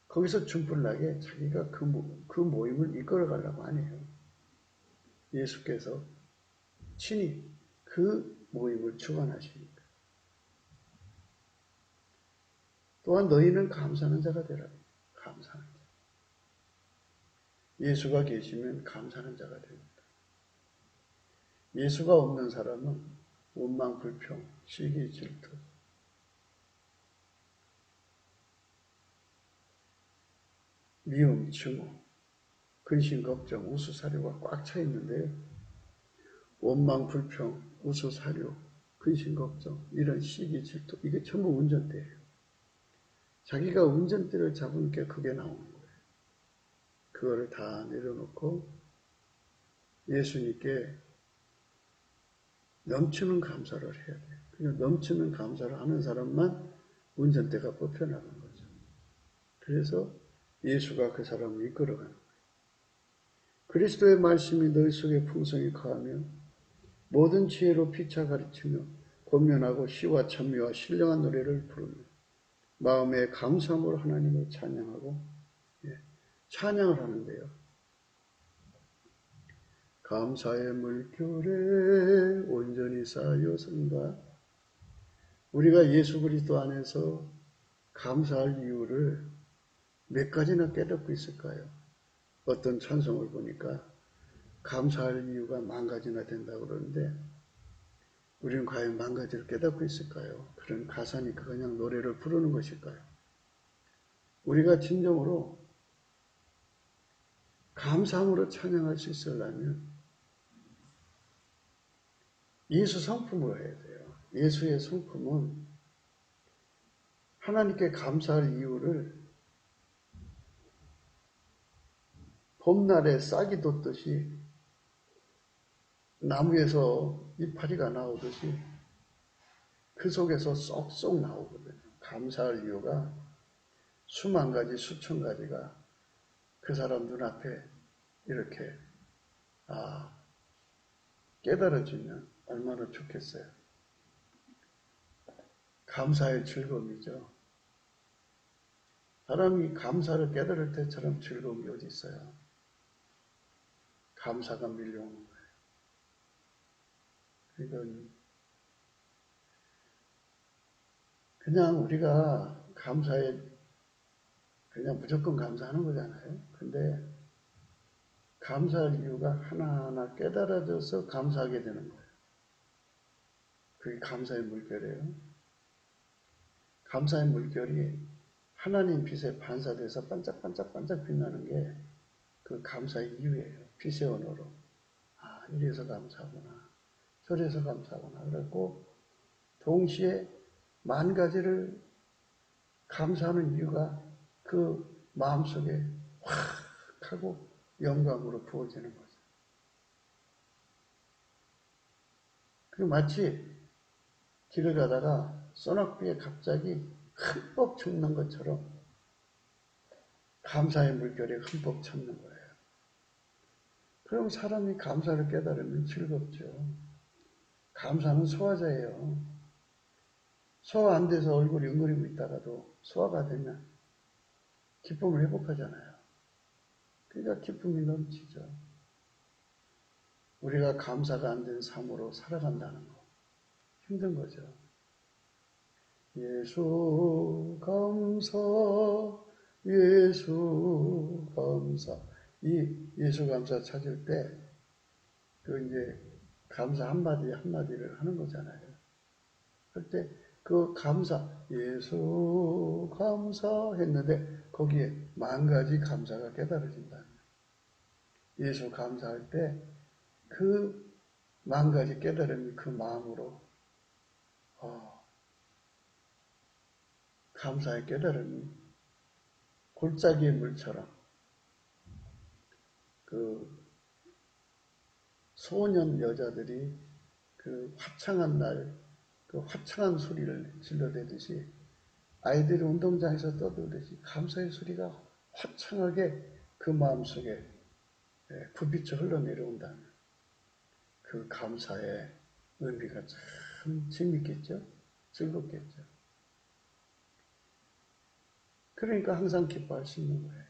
거기서 준불나게 자기가 그 모임을 이끌어가려고 하네요. 예수께서 친히 그 모임을 주관하시니까. 또한 너희는 감사하는 자가 되라. 감사하는 자. 예수가 계시면 감사하는 자가 됩니다. 예수가 없는 사람은 원망, 불평, 시기, 질투, 미움, 증오, 근심, 걱정, 우수사료가 꽉 차 있는데요. 원망, 불평, 우수사료, 근심, 걱정, 이런 시기, 질투, 이게 전부 운전대예요. 자기가 운전대를 잡은 게 그게 나오는 거예요. 그거를 다 내려놓고 예수님께 넘치는 감사를 해야 돼요. 그냥 넘치는 감사를 하는 사람만 운전대가 뽑혀나가는 거죠. 그래서 예수가 그 사람을 이끌어가는 거예요. 그리스도의 말씀이 너희 속에 풍성히 거하며 모든 지혜로 피차 가르치며 권면하고 시와 찬미와 신령한 노래를 부르며 마음에 감사함으로 하나님을 찬양하고 찬양을 하는데요. 감사의 물결에 온전히 쌓여 선가. 우리가 예수 그리스도 안에서 감사할 이유를 몇 가지나 깨닫고 있을까요? 어떤 찬송을 보니까 감사할 이유가 10,000가지나 된다고 그러는데 우리는 과연 10,000가지를 깨닫고 있을까요? 그런 가사니까 그냥 노래를 부르는 것일까요? 우리가 진정으로 감사함으로 찬양할 수 있으려면 예수 성품으로 해야 돼요. 예수의 성품은 하나님께 감사할 이유를 봄날에 싹이 돋듯이 나무에서 이파리가 나오듯이 그 속에서 쏙쏙 나오거든요. 감사할 이유가 수만 가지, 수천 가지가 그 사람 눈앞에 이렇게 깨달아지면 얼마나 좋겠어요. 감사의 즐거움이죠. 사람이 감사를 깨달을 때처럼 즐거움이 어디 있어요? 감사가 밀려오는 거예요. 이건 그냥 우리가 감사에 그냥 무조건 감사하는 거잖아요. 근데 감사할 이유가 하나하나 깨달아져서 감사하게 되는 거예요. 그게 감사의 물결이에요. 감사의 물결이 하나님 빛에 반사돼서 반짝반짝반짝 빛나는 게 그 감사의 이유예요. 빛의 언어로. 아, 이래서 감사하구나. 저래서 감사하구나. 그래갖고 동시에 만 가지를 감사하는 이유가 그 마음속에 확 하고 영광으로 부어지는 거죠. 그 마치 길을 가다가 소낙비에 갑자기 흠뻑 젖는 것처럼 감사의 물결이 흠뻑 젖는 거예요. 그럼 사람이 감사를 깨달으면 즐겁죠. 감사는 소화자예요. 소화 안 돼서 얼굴이 웅그리고 있다가도 소화가 되면 기쁨을 회복하잖아요. 그러니까 기쁨이 넘치죠. 우리가 감사가 안 된 삶으로 살아간다는 거 힘든 거죠. 예수 감사, 예수 감사. 이 예수 감사 찾을 때 그 이제 감사 한마디 한마디를 하는 거잖아요. 할 때 그 감사, 예수 감사 했는데 거기에 만 가지 감사가 깨달아진다. 예수 감사할 때 그 만 가지 깨달음이 그 마음으로 감사의 깨달음이 골짜기의 물처럼 그 소년 여자들이 그 화창한 날, 그 화창한 소리를 질러대듯이 아이들이 운동장에서 떠들듯이 감사의 소리가 화창하게 그 마음속에 부비쳐 흘러내려온다면 그 감사의 의미가 참 재밌겠죠? 즐겁겠죠? 그러니까 항상 기뻐할 수 있는 거예요.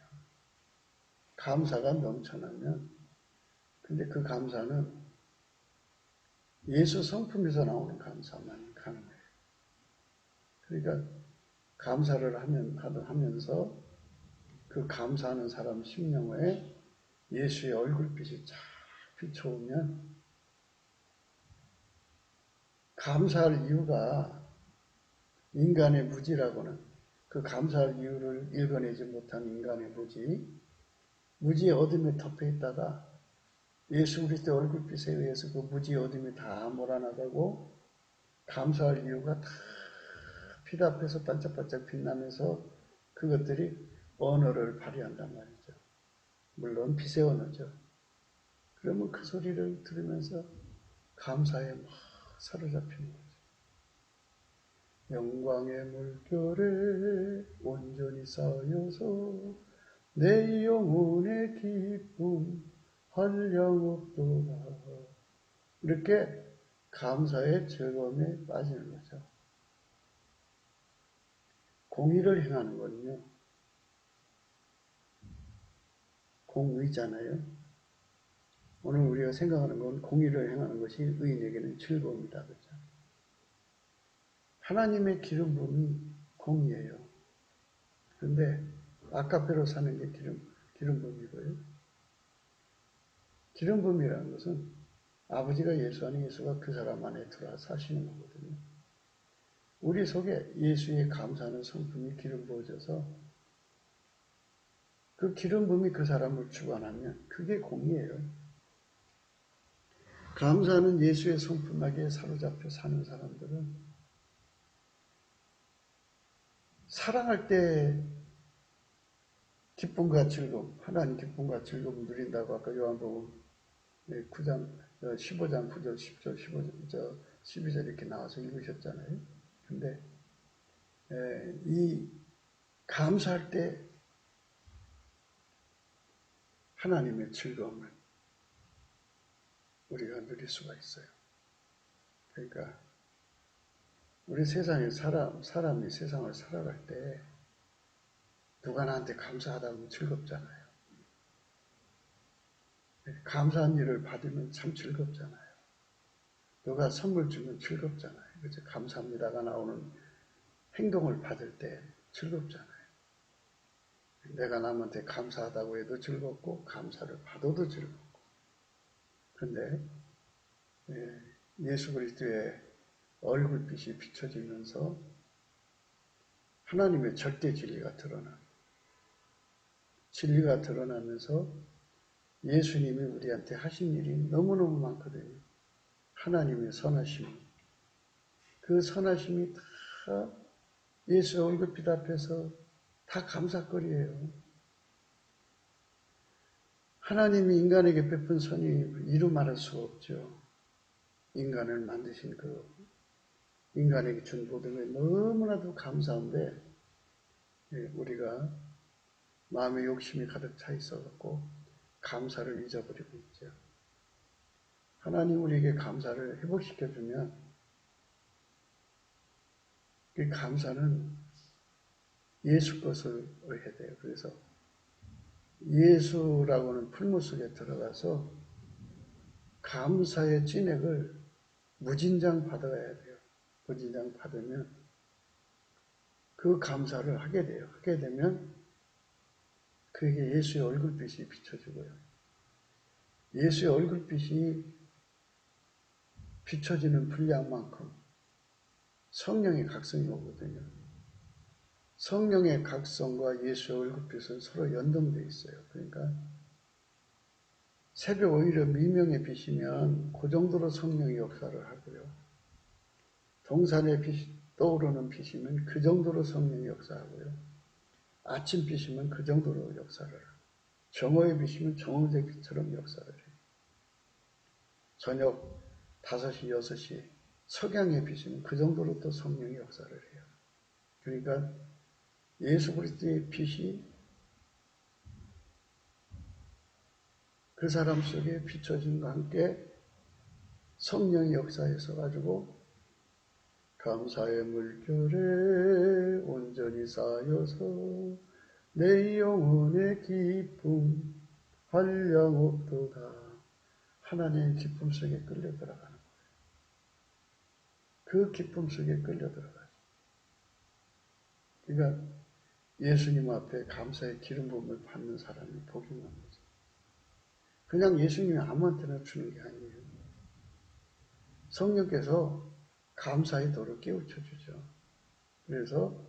감사가 넘쳐나면 근데 그 감사는 예수 성품에서 나오는 감사만 가능해요. 그러니까 감사를 하면서 그 감사하는 사람 심령에 예수의 얼굴빛이 쫙 비춰오면 감사할 이유가 인간의 무지라고는 그 감사할 이유를 읽어내지 못한 인간의 무지의 어둠에 덮여 있다가 예수 그리스도의 얼굴빛에 의해서 그 무지의 어둠이 다 몰아나가고 감사할 이유가 다 빛 앞에서 반짝반짝 빛나면서 그것들이 언어를 발휘한단 말이죠. 물론 빛의 언어죠. 그러면 그 소리를 들으면서 감사에 막 사로잡히는 거죠. 영광의 물결에 온전히 쌓여서 내 영혼의 기쁨 한량없도다. 이렇게 감사의 즐거움에 빠지는 거죠. 공의를 행하는 거는요. 공의잖아요. 오늘 우리가 생각하는 건 공의를 행하는 것이 의인에게는 즐거움이다. 그렇죠? 하나님의 기름 부음이 공의예요. 그런데 아카페로 사는 게 기름 부음이고요. 기름 부음이라는 것은 아버지가 예수 안에 예수가 그 사람 안에 들어와 사시는 거거든요. 우리 속에 예수의 감사하는 성품이 기름 부어져서 그 기름 부음이 그 사람을 주관하면 그게 공의예요. 감사하는 예수의 성품하게 사로잡혀 사는 사람들은 사랑할 때 기쁨과 즐거움, 하나님 기쁨과 즐거움 누린다고 아까 요한복음 9장, 15장 9절, 10절, 15절, 12절 이렇게 나와서 읽으셨잖아요. 근데 이 감사할 때 하나님의 즐거움을 우리가 누릴 수가 있어요. 그러니까 우리 세상에 사람이 세상을 살아갈 때 누가 나한테 감사하다 하면 즐겁잖아요. 감사한 일을 받으면 참 즐겁잖아요. 누가 선물 주면 즐겁잖아요. 그죠? 감사합니다가 나오는 행동을 받을 때 즐겁잖아요. 내가 남한테 감사하다고 해도 즐겁고 감사를 받아도 즐겁고. 그런데 예수 그리스도의 얼굴빛이 비춰지면서 하나님의 절대 진리가 드러나면서 예수님이 우리한테 하신 일이 너무너무 많거든요. 하나님의 선하심이. 그 선하심이 다 예수의 얼굴빛 앞에서 다 감사거리예요. 하나님이 인간에게 베푼 선이 이루 말할 수 없죠. 인간을 만드신 그 인간에게 준 모든 게 너무나도 감사한데 우리가 마음의 욕심이 가득 차 있어갖고 감사를 잊어버리고 있죠. 하나님 우리에게 감사를 회복시켜주면 그 감사는 예수 것을 해야 돼요. 그래서 예수라고는 풀무 속에 들어가서 감사의 진액을 무진장 받아야 돼요. 무진장 받으면 그 감사를 하게 돼요. 하게 되면 그게 예수의 얼굴빛이 비춰지고요. 예수의 얼굴빛이 비춰지는 분량만큼 성령의 각성이 오거든요. 성령의 각성과 예수의 얼굴빛은 서로 연동되어 있어요. 그러니까 새벽 오히려 미명의 빛이면 그 정도로 성령의 역사를 하고요. 동산의 빛이 떠오르는 빛이면 그 정도로 성령의 역사하고요. 아침 빛이면 그 정도로 역사를 하고 정오의 빛이면 정오의 빛처럼 역사를 해요. 저녁 5시, 6시 석양의 빛이면 그 정도로 또 성령의 역사를 해요. 그러니까 예수 그리스도의 빛이 그 사람 속에 비춰짐과 함께 성령의 역사에 서가지고 감사의 물결에 온전히 쌓여서 내 영혼의 기쁨 한량없도다. 하나님의 기쁨 속에 끌려 들어가는 거예요. 그 기쁨 속에 끌려 들어가죠. 그러니까 예수님 앞에 감사의 기름 부음을 받는 사람이 복이 많은 거죠. 그냥 예수님이 아무한테나 주는 게 아니에요. 성령께서 감사의 도를 깨우쳐 주죠. 그래서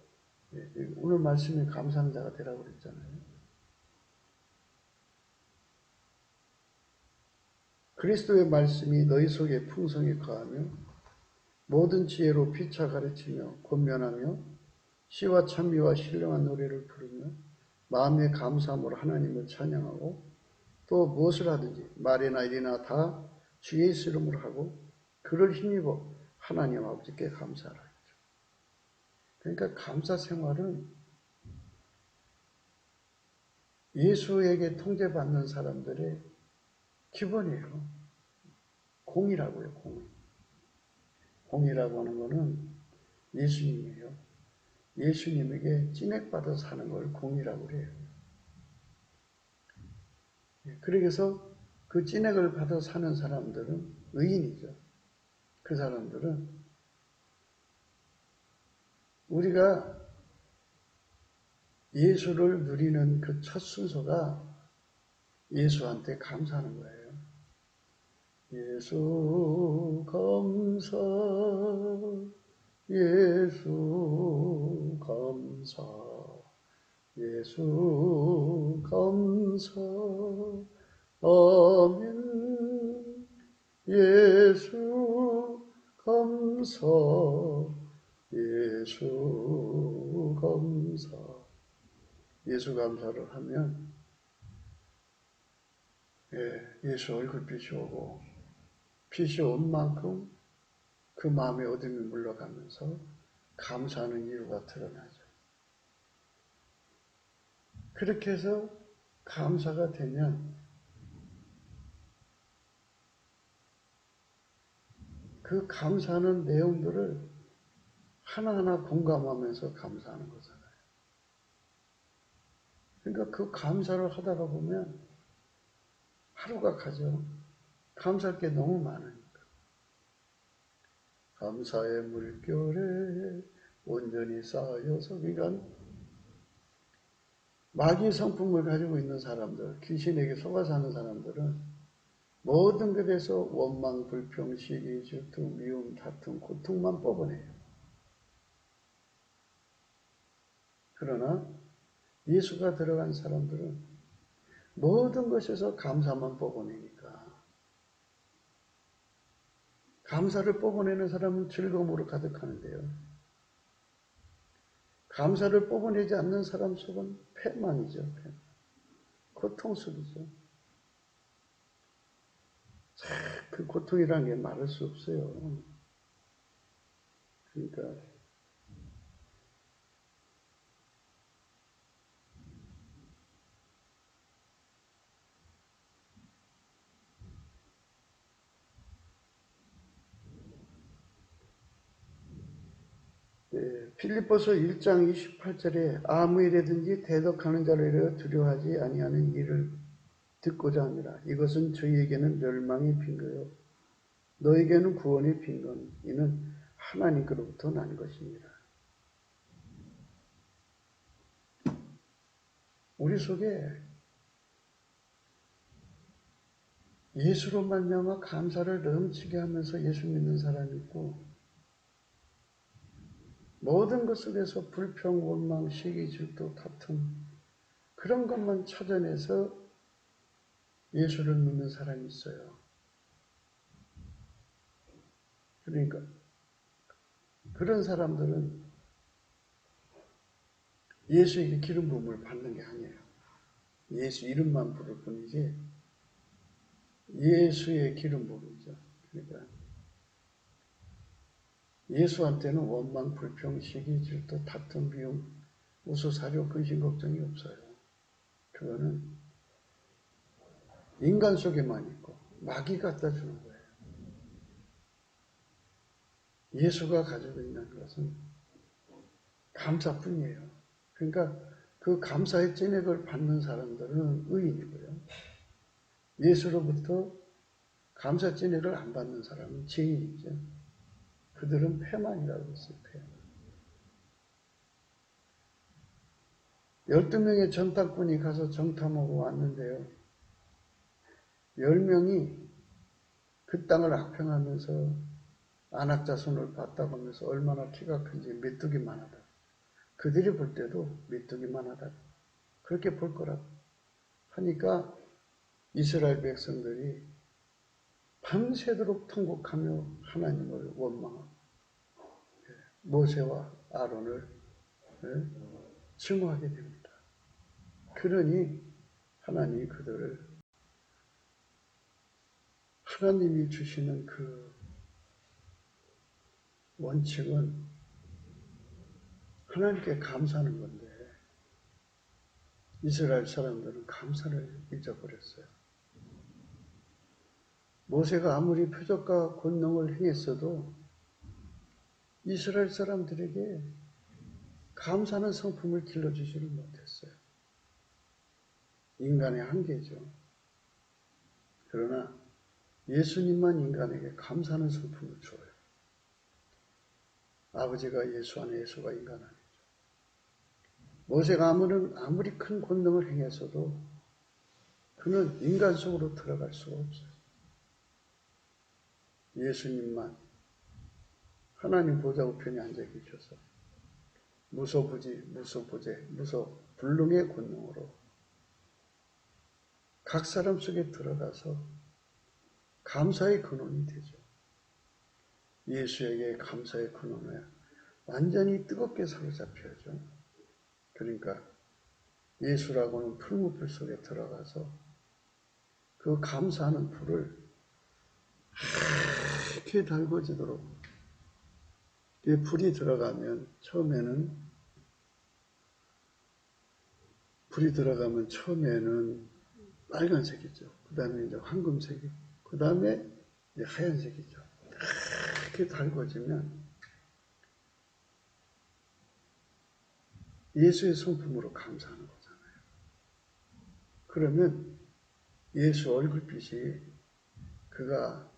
오늘 말씀이 감사한 자가 되라고 그랬잖아요. 그리스도의 말씀이 너희 속에 풍성히 거하며 모든 지혜로 피차 가르치며 권면하며 시와 찬미와 신령한 노래를 부르며 마음의 감사함으로 하나님을 찬양하고 또 무엇을 하든지 말이나 일이나 다 주 예수 이름으로 하고 그를 힘입어 하나님 아버지께 감사하라. 그러니까 감사 생활은 예수에게 통제받는 사람들의 기본이에요. 공이라고요, 공. 공이라고 하는 것은 예수님이에요. 예수님에게 찐액받아 사는 걸 공이라고 해요. 그래서 그 찐액을 받아 사는 사람들은 의인이죠. 그 사람들은 우리가 예수를 누리는 그 첫 순서가 예수한테 감사하는 거예요. 예수 감사, 예수 감사, 예수 감사, 아멘. 예수 감사, 예수 감사. 예수 감사를 하면 예수 얼굴빛이 오고 빛이 온 만큼 그 마음의 어둠이 물러가면서 감사하는 이유가 드러나죠. 그렇게 해서 감사가 되면 그 감사하는 내용들을 하나하나 공감하면서 감사하는 거잖아요. 그러니까 그 감사를 하다가 보면 하루가 가죠. 감사할 게 너무 많으니까. 감사의 물결에 온전히 쌓여서, 그러니까 마귀의 성품을 가지고 있는 사람들, 귀신에게 속아 사는 사람들은 모든 것에서 원망, 불평, 시기, 질투, 미움, 다툼, 고통만 뽑아내요. 그러나 예수가 들어간 사람들은 모든 것에서 감사만 뽑아내니까, 감사를 뽑아내는 사람은 즐거움으로 가득하는데요. 감사를 뽑아내지 않는 사람 속은 패망이죠. 패망. 고통 속이죠. 그 고통이라는 게 말할 수 없어요. 그러니까 빌립보서 1장 28절에 아무 일에든지 대덕하는 자를 두려워하지 아니하는 일을 듣고자 합니다. 이것은 저희에게는 멸망의 빈거요 너에게는 구원의 빈건. 이는 하나님께로부터 난 것입니다. 우리 속에 예수로 말미암아 감사를 넘치게 하면서 예수 믿는 사람이 있고, 모든 것 속에서 불평, 원망, 시기, 질투, 다툼, 그런 것만 찾아내서 예수를 믿는 사람이 있어요. 그러니까 그런 사람들은 예수에게 기름 부음을 받는 게 아니에요. 예수 이름만 부를 뿐이지 예수의 기름 부음이죠. 그러니까 예수한테는 원망, 불평, 시기, 질투, 다툼, 미움, 우수사료, 근심, 걱정이 없어요. 그거는 인간 속에만 있고 마귀 갖다 주는 거예요. 예수가 가지고 있는 것은 감사뿐이에요. 그러니까 그 감사의 찐액을 받는 사람들은 의인이고요. 예수로부터 감사 찐액을 안 받는 사람은 죄인이죠. 그들은 패만이라고 했어요. 패만. 12명의 정탐꾼이 가서 정탐하고 왔는데요. 10명이 그 땅을 악평하면서 안악자손을 봤다고 하면서 얼마나 키가 큰지 메뚜기만 하다. 그들이 볼 때도 메뚜기만 하다. 그렇게 볼 거라고 하니까 이스라엘 백성들이 밤새도록 통곡하며 하나님을 원망하고 모세와 아론을 증오하게 됩니다. 그러니 하나님이 그들을, 하나님이 주시는 그 원칙은 하나님께 감사하는 건데 이스라엘 사람들은 감사를 잊어버렸어요. 모세가 아무리 표적과 권능을 행했어도 이스라엘 사람들에게 감사하는 성품을 길러주지를 못했어요. 인간의 한계죠. 그러나 예수님만 인간에게 감사하는 성품을 줘요. 아버지가 예수 안에, 예수가 인간 안이죠. 모세가 아무리 큰 권능을 행했어도 그는 인간 속으로 들어갈 수가 없어요. 예수님만 하나님 보좌 우편에 앉아 계셔서 무소부지, 무소부재, 무소불능의 권능으로 각 사람 속에 들어가서 감사의 근원이 되죠. 예수에게 감사의 근원에 완전히 뜨겁게 사로잡혀야죠. 그러니까 예수라고는 풀무불 속에 들어가서 그 감사하는 불을 이렇게 달궈지도록, 이 불이 들어가면 처음에는 빨간색이죠. 그 다음에 이제 황금색이, 그 다음에 이제 하얀색이죠. 이렇게 달궈지면 예수의 성품으로 감사하는 거잖아요. 그러면 예수 얼굴빛이 그가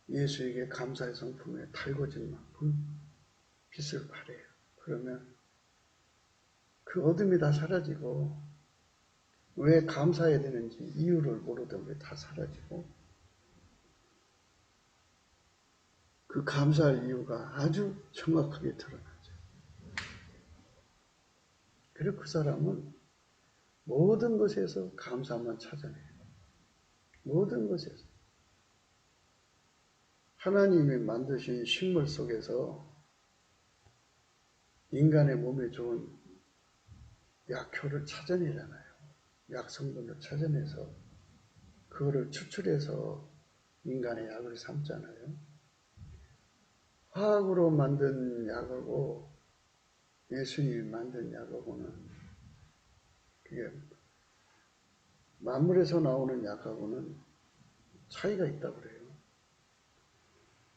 예수에게 감사의 성품에 달궈진 만큼 빛을 발해요. 그러면 그 어둠이 다 사라지고 왜 감사해야 되는지 이유를 모르던 게 다 사라지고 그 감사할 이유가 아주 정확하게 드러나죠. 그리고 그 사람은 모든 것에서 감사만 찾아내요. 모든 것에서. 하나님이 만드신 식물 속에서 인간의 몸에 좋은 약효를 찾아내잖아요. 약성분을 찾아내서 그거를 추출해서 인간의 약을 삼잖아요. 화학으로 만든 약하고 예수님이 만든 약하고는 그게 만물에서 나오는 약하고는 차이가 있다고 그래요.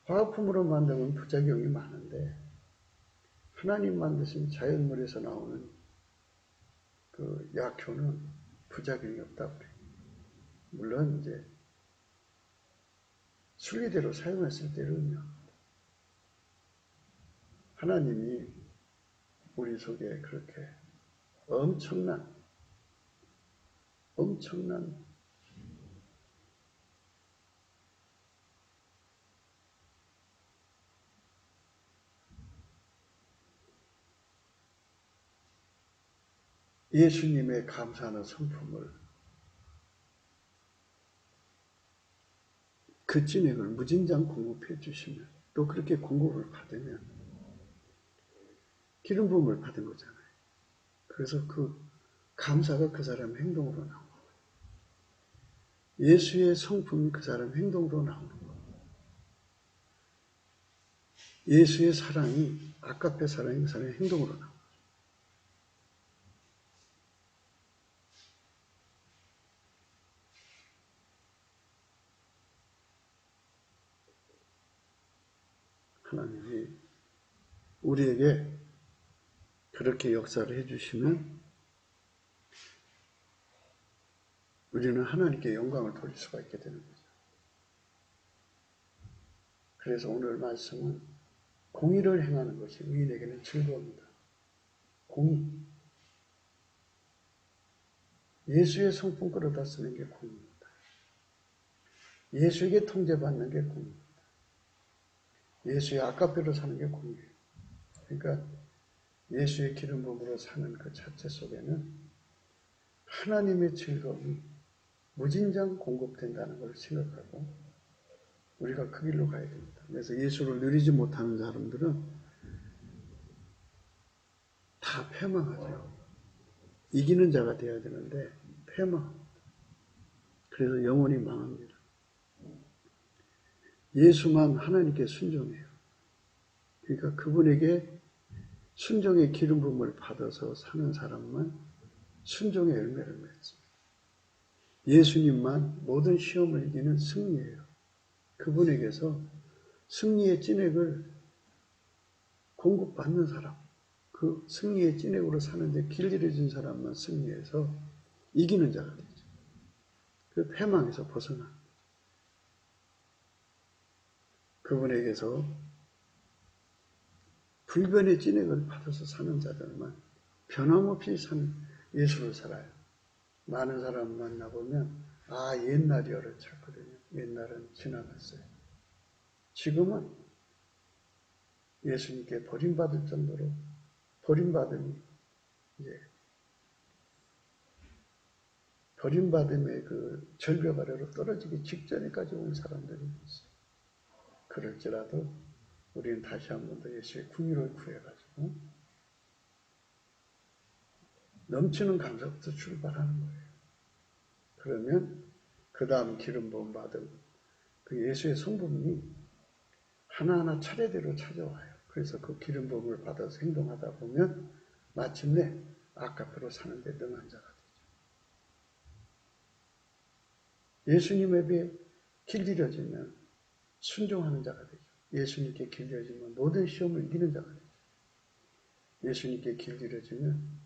화학품으로 만들면 부작용이 많은데 하나님 만드신 자연물에서 나오는 그 약효는 부작용이 없다고 그래요. 물론 이제 순리대로 사용했을 때는요. 하나님이 우리 속에 그렇게 엄청난 예수님의 감사하는 성품을 그 진액을 무진장 공급해 주시면 또 그렇게 공급을 받으면 기름 부음을 받은 거잖아요. 그래서 그 감사가 그 사람 행동으로 나오는 거예요. 예수의 성품이 그 사람 행동으로 나오는 거예요. 예수의 사랑이 아까페 사랑이 그 사람의 행동으로 나오는 거예요. 하나님이 우리에게 그렇게 역사를 해주시면 우리는 하나님께 영광을 돌릴 수가 있게 되는 거죠. 그래서 오늘 말씀은 공의를 행하는 것이 의인에게는 즐거움이다. 공의. 예수의 성품 끌어다 쓰는 게 공의입니다. 예수에게 통제받는 게 공의입니다. 예수의 아까페로 사는 게 공의예요. 그러니까 예수의 기름 부음으로 사는 그 자체 속에는 하나님의 즐거움이 무진장 공급된다는 걸 생각하고 우리가 그 길로 가야 됩니다. 그래서 예수를 누리지 못하는 사람들은 다 패망하죠. 이기는 자가 되어야 되는데 패망합니다. 그래서 영혼이 망합니다. 예수만 하나님께 순종해요. 그러니까 그분에게 순종의 기름 부음을 받아서 사는 사람만 순종의 열매를 맺습니다. 예수님만 모든 시험을 이기는 승리예요. 그분에게서 승리의 진액을 공급받는 사람, 그 승리의 진액으로 사는데 길들여진 사람만 승리해서 이기는 자가 되죠. 그 패망에서 벗어나 그분에게서 불변의 진액을 받아서 사는 자들만 변함없이 사는 예수를 살아요. 많은 사람 만나보면 옛날이어를 찾거든요. 옛날은 지나갔어요. 지금은 예수님께 버림받을 정도로 버림받음이 이제 버림받음의 그 절벽 아래로 떨어지기 직전에까지 온 사람들이 있어요. 그럴지라도 우리는 다시 한 번 더 예수의 궁유를 구해가지고 넘치는 감사부터 출발하는 거예요. 그러면 그 다음 기름 부음 받은 그 예수의 성품이 하나하나 차례대로 찾아와요. 그래서 그 기름 부음을 받아서 행동하다 보면 마침내 아까페로 사는데 능한 자가 되죠. 예수님에게 길들여지면 순종하는 자가 되죠. 예수님께 길들여지면 모든 시험을 이기는 자가 되죠. 예수님께 길들여지면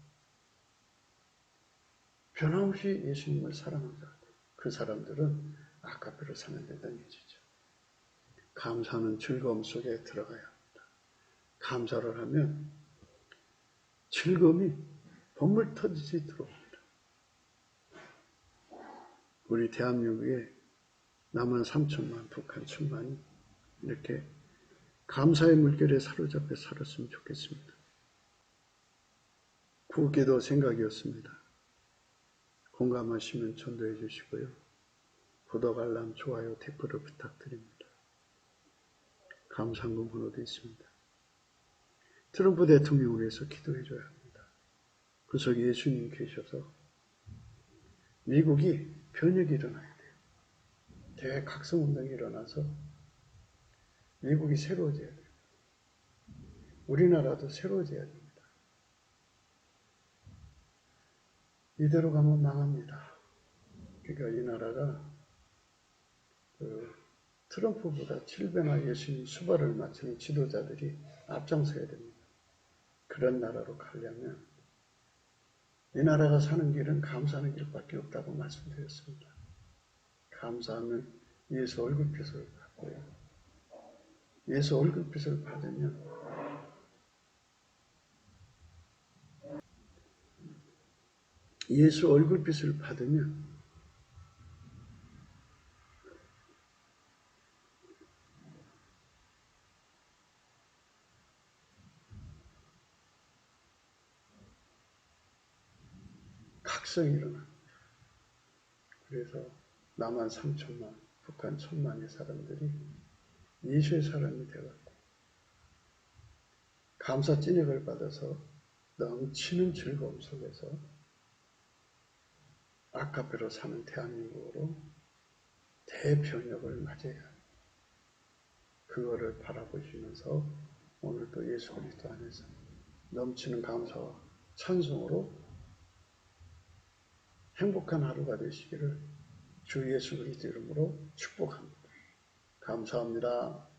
변함없이 예수님을 사랑하는 자들, 그 사람들은 아카페로 사는 데 능해지죠. 감사하는 즐거움 속에 들어가야 합니다. 감사를 하면 즐거움이 번물 터지지 들어옵니다. 우리 대한민국에 남한 3천만, 북한 1천만이 이렇게 감사의 물결에 사로잡혀 살았으면 좋겠습니다. 구기도 생각이었습니다. 공감하시면 전도해 주시고요. 구독, 알람, 좋아요, 댓글을 부탁드립니다. 감사한금 번호도 있습니다. 트럼프 대통령을 위해서 기도해 줘야 합니다. 그 속에 예수님 계셔서 미국이 변혁이 일어나야 돼요. 대각성운동이 일어나서 미국이 새로워져야 돼요. 우리나라도 새로워져야 됩니다. 이대로 가면 망합니다. 그러니까 이 나라가 트럼프보다 7배나 예수님 수발을 맞추는 지도자들이 앞장서야 됩니다. 그런 나라로 가려면 이 나라가 사는 길은 감사하는 길밖에 없다고 말씀드렸습니다. 감사하면 예수 얼굴빛을 받고요. 예수 얼굴빛을 받으면 예수 얼굴빛을 받으면 각성이 일어납니다. 그래서 남한 3천만, 북한 1천만의 사람들이 예수의 사람이 되었고 감사 찐익을 받아서 넘치는 즐거움 속에서 아카페로 사는 대한민국으로 대변혁을 맞이해야 합니다. 그거를 바라보시면서 오늘도 예수 그리스도 안에서 넘치는 감사와 찬송으로 행복한 하루가 되시기를 주 예수 그리스도 이름으로 축복합니다. 감사합니다.